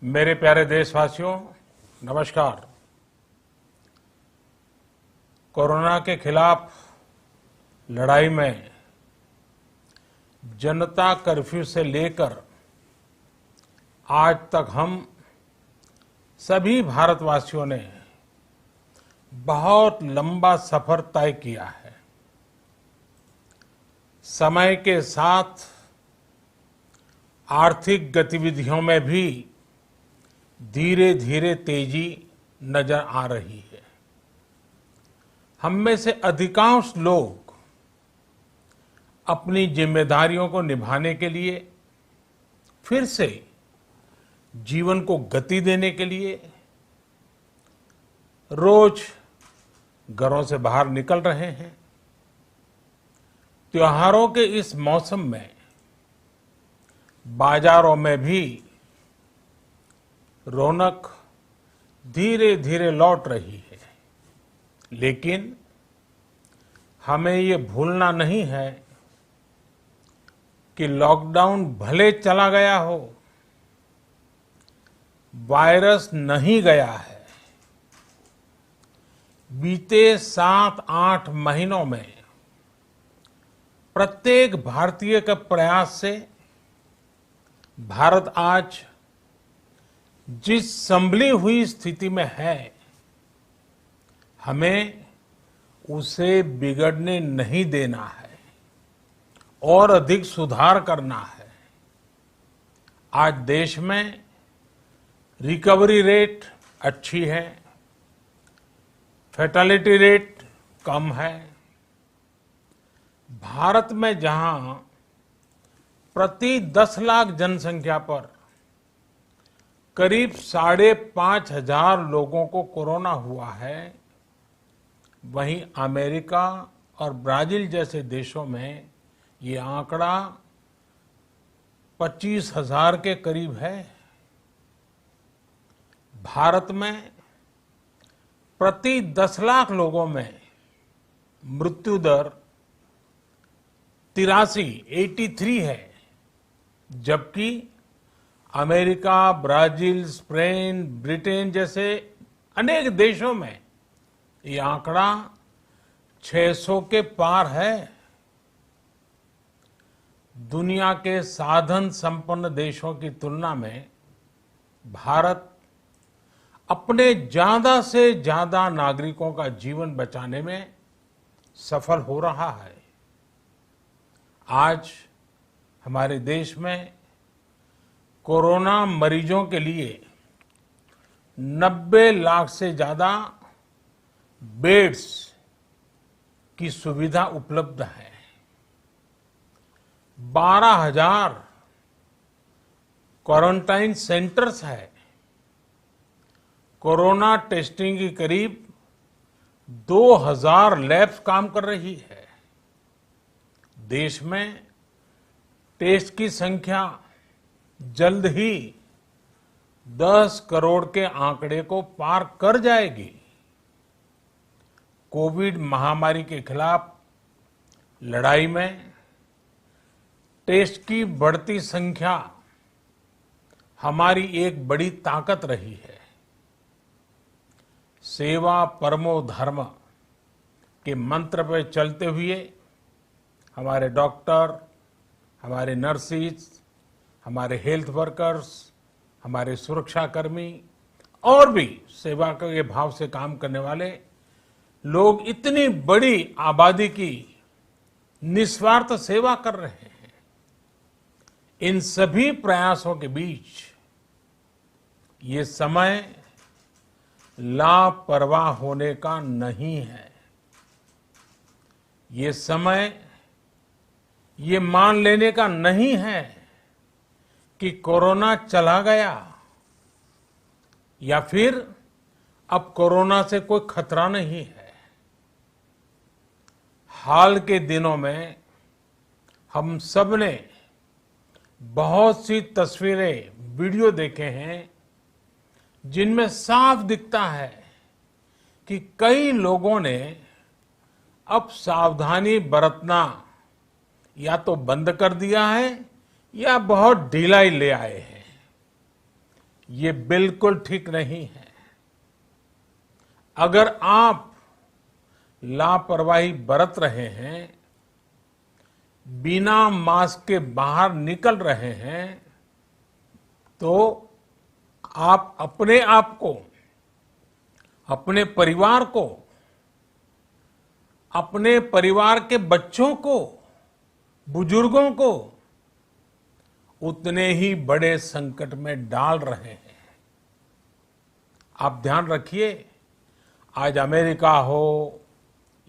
मेरे प्यारे देशवासियों, नमस्कार। कोरोना के खिलाफ लड़ाई में जनता कर्फ्यू से लेकर आज तक हम सभी भारतवासियों ने बहुत लंबा सफर तय किया है। समय के साथ आर्थिक गतिविधियों में भी धीरे धीरे तेजी नजर आ रही है। हम में से अधिकांश लोग अपनी जिम्मेदारियों को निभाने के लिए, फिर से जीवन को गति देने के लिए रोज घरों से बाहर निकल रहे हैं। त्योहारों के इस मौसम में बाजारों में भी रौनक धीरे धीरे लौट रही है, लेकिन हमें ये भूलना नहीं है कि लॉकडाउन भले चला गया हो, वायरस नहीं गया है। बीते 7-8 महीनों में प्रत्येक भारतीय के प्रयास से भारत आज जिस संभली हुई स्थिति में है, हमें उसे बिगड़ने नहीं देना है और अधिक सुधार करना है। आज देश में रिकवरी रेट अच्छी है, फैटेलिटी रेट कम है। भारत में जहां प्रति 10 लाख जनसंख्या पर करीब 5,500 लोगों को कोरोना हुआ है, वहीं अमेरिका और ब्राजील जैसे देशों में ये आंकड़ा 25,000 के करीब है। भारत में प्रति 10 लाख लोगों में मृत्यु दर 83 है, जबकि अमेरिका, ब्राजील, स्पेन, ब्रिटेन जैसे अनेक देशों में ये आंकड़ा 600 के पार है। दुनिया के साधन संपन्न देशों की तुलना में भारत अपने ज्यादा से ज्यादा नागरिकों का जीवन बचाने में सफल हो रहा है। आज हमारे देश में कोरोना मरीजों के लिए 90 लाख से ज्यादा बेड्स की सुविधा उपलब्ध है। 12,000 क्वारंटाइन सेंटर्स है। कोरोना टेस्टिंग की करीब 2,000 लैब्स काम कर रही है। देश में टेस्ट की संख्या जल्द ही 10 करोड़ के आंकड़े को पार कर जाएगी। कोविड महामारी के खिलाफ लड़ाई में टेस्ट की बढ़ती संख्या हमारी एक बड़ी ताकत रही है। सेवा परमो धर्म के मंत्र पर चलते हुए हमारे डॉक्टर, हमारे नर्सिस, हमारे हेल्थ वर्कर्स, हमारे सुरक्षाकर्मी और भी सेवा के भाव से काम करने वाले लोग इतनी बड़ी आबादी की निस्वार्थ सेवा कर रहे हैं। इन सभी प्रयासों के बीच ये समय लापरवाह होने का नहीं है। ये समय ये मान लेने का नहीं है कि कोरोना चला गया या फिर अब कोरोना से कोई खतरा नहीं है। हाल के दिनों में हम सब ने बहुत सी तस्वीरें, वीडियो देखे हैं जिनमें साफ दिखता है कि कई लोगों ने अब सावधानी बरतना या तो बंद कर दिया है या बहुत ढिलाई ले आए हैं। ये बिल्कुल ठीक नहीं है। अगर आप लापरवाही बरत रहे हैं, बिना मास्क के बाहर निकल रहे हैं, तो आप अपने आप को, अपने परिवार को, अपने परिवार के बच्चों को, बुजुर्गों को उतने ही बड़े संकट में डाल रहे हैं। आप ध्यान रखिए, आज अमेरिका हो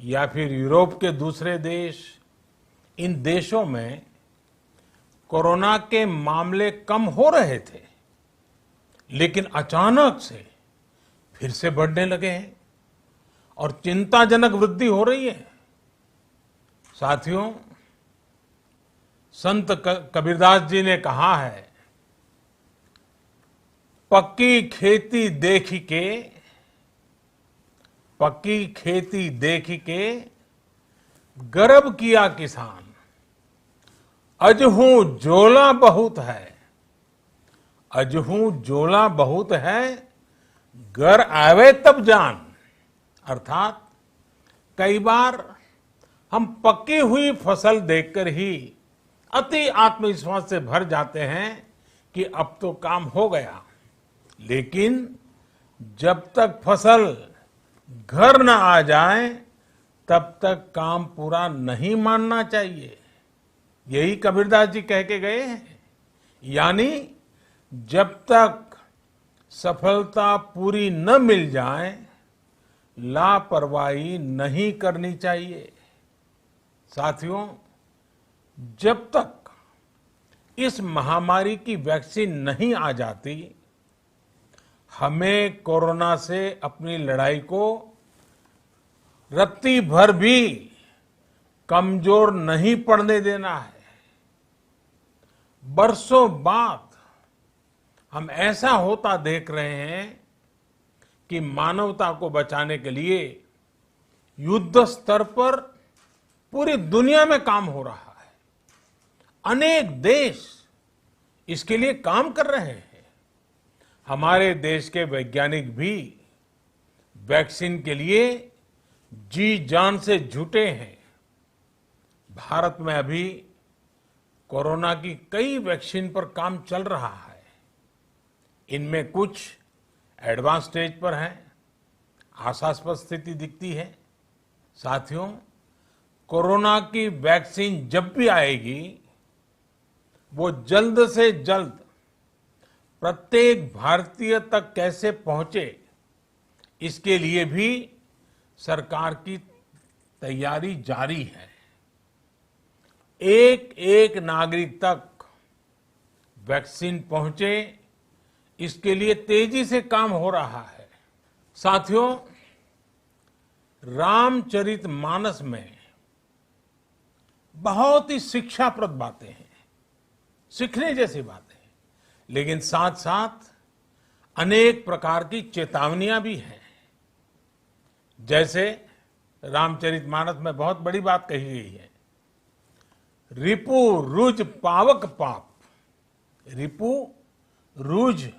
या फिर यूरोप के दूसरे देश, इन देशों में कोरोना के मामले कम हो रहे थे, लेकिन अचानक से फिर से बढ़ने लगे हैं और चिंताजनक वृद्धि हो रही है। साथियों, संत कबीरदास जी ने कहा है, पक्की खेती देख के गर्व किया किसान, अजहू जोला बहुत है, अजहू जोला बहुत है, घर आवे तब जान। अर्थात कई बार हम पकी हुई फसल देखकर ही अति आत्मविश्वास से भर जाते हैं कि अब तो काम हो गया, लेकिन जब तक फसल घर न आ जाए तब तक काम पूरा नहीं मानना चाहिए। यही कबीरदास जी कह के गए हैं। यानी जब तक सफलता पूरी न मिल जाए, लापरवाही नहीं करनी चाहिए। साथियों, जब तक इस महामारी की वैक्सीन नहीं आ जाती, हमें कोरोना से अपनी लड़ाई को रत्ती भर भी कमजोर नहीं पड़ने देना है। बरसों बाद हम ऐसा होता देख रहे हैं कि मानवता को बचाने के लिए युद्ध स्तर पर पूरी दुनिया में काम हो रहा है। अनेक देश इसके लिए काम कर रहे हैं। हमारे देश के वैज्ञानिक भी वैक्सीन के लिए जी जान से जुटे हैं। भारत में अभी कोरोना की कई वैक्सीन पर काम चल रहा है। इनमें कुछ एडवांस स्टेज पर हैं, आशास्पद स्थिति दिखती है। साथियों, कोरोना की वैक्सीन जब भी आएगी, वो जल्द से जल्द प्रत्येक भारतीय तक कैसे पहुंचे, इसके लिए भी सरकार की तैयारी जारी है। एक एक नागरिक तक वैक्सीन पहुंचे, इसके लिए तेजी से काम हो रहा है। साथियों, रामचरितमानस में बहुत ही शिक्षाप्रद बातें हैं, सीखने जैसी बातें हैं, लेकिन साथ साथ अनेक प्रकार की चेतावनियां भी हैं। जैसे रामचरितमानस में बहुत बड़ी बात कही गई है, रिपु रुज पावक पाप, रिपु रुज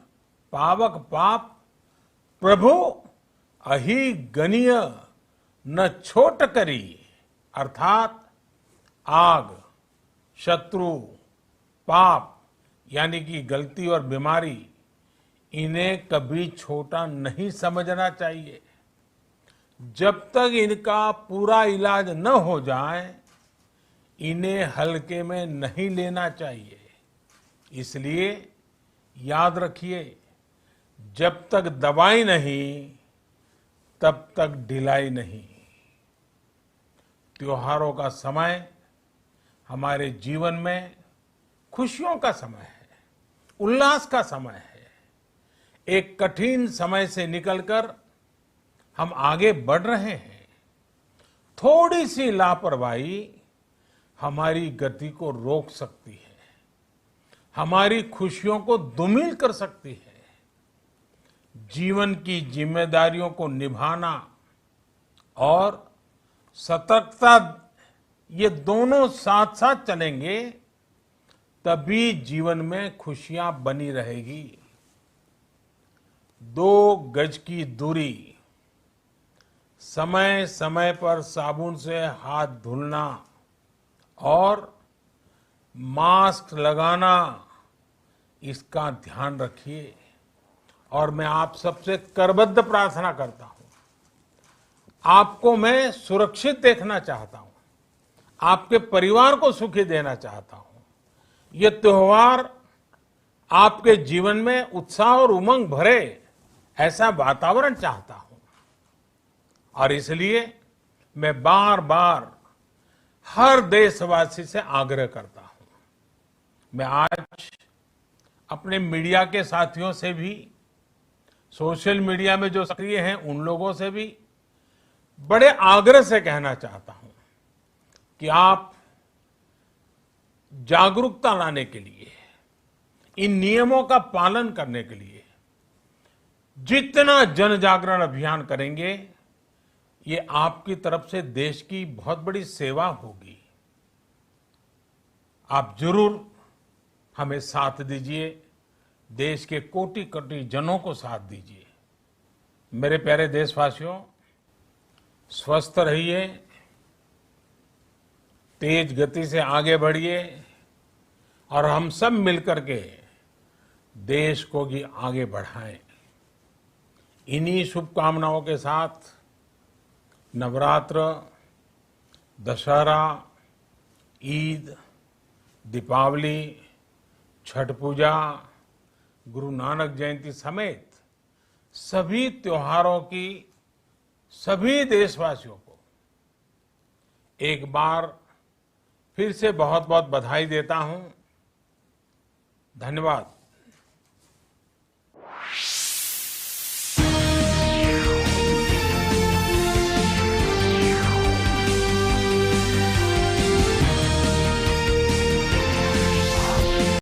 पावक पाप, प्रभु अहि गनीय न छोट करी। अर्थात आग, शत्रु, पाप यानी कि गलती और बीमारी, इन्हें कभी छोटा नहीं समझना चाहिए। जब तक इनका पूरा इलाज न हो जाए, इन्हें हल्के में नहीं लेना चाहिए। इसलिए याद रखिए, जब तक दवाई नहीं, तब तक ढिलाई नहीं। त्योहारों का समय हमारे जीवन में खुशियों का समय है, उल्लास का समय है। एक कठिन समय से निकलकर हम आगे बढ़ रहे हैं। थोड़ी सी लापरवाही हमारी गति को रोक सकती है, हमारी खुशियों को धूमिल कर सकती है। जीवन की जिम्मेदारियों को निभाना और सतर्कता, ये दोनों साथ साथ चलेंगे, तभी जीवन में खुशियां बनी रहेगी। 2 गज की दूरी, समय समय पर साबुन से हाथ धुलना और मास्क लगाना, इसका ध्यान रखिए। और मैं आप सबसे करबद्ध प्रार्थना करता हूं, आपको मैं सुरक्षित देखना चाहता हूं, आपके परिवार को सुखी देना चाहता हूं। ये त्योहार आपके जीवन में उत्साह और उमंग भरे, ऐसा वातावरण चाहता हूं। और इसलिए मैं बार बार हर देशवासी से आग्रह करता हूं। मैं आज अपने मीडिया के साथियों से भी, सोशल मीडिया में जो सक्रिय हैं उन लोगों से भी बड़े आग्रह से कहना चाहता हूं कि आप जागरूकता लाने के लिए, इन नियमों का पालन करने के लिए जितना जन जागरण अभियान करेंगे, ये आपकी तरफ से देश की बहुत बड़ी सेवा होगी। आप जरूर हमें साथ दीजिए, देश के कोटि कोटि जनों को साथ दीजिए। मेरे प्यारे देशवासियों, स्वस्थ रहिए, तेज गति से आगे बढ़िए और हम सब मिलकर के देश को भी आगे बढ़ाएं। इन्हीं शुभकामनाओं के साथ नवरात्र, दशहरा, ईद, दीपावली, छठ पूजा, गुरु नानक जयंती समेत सभी त्योहारों की सभी देशवासियों को एक बार फिर से बहुत बहुत बधाई देता हूं। धन्यवाद।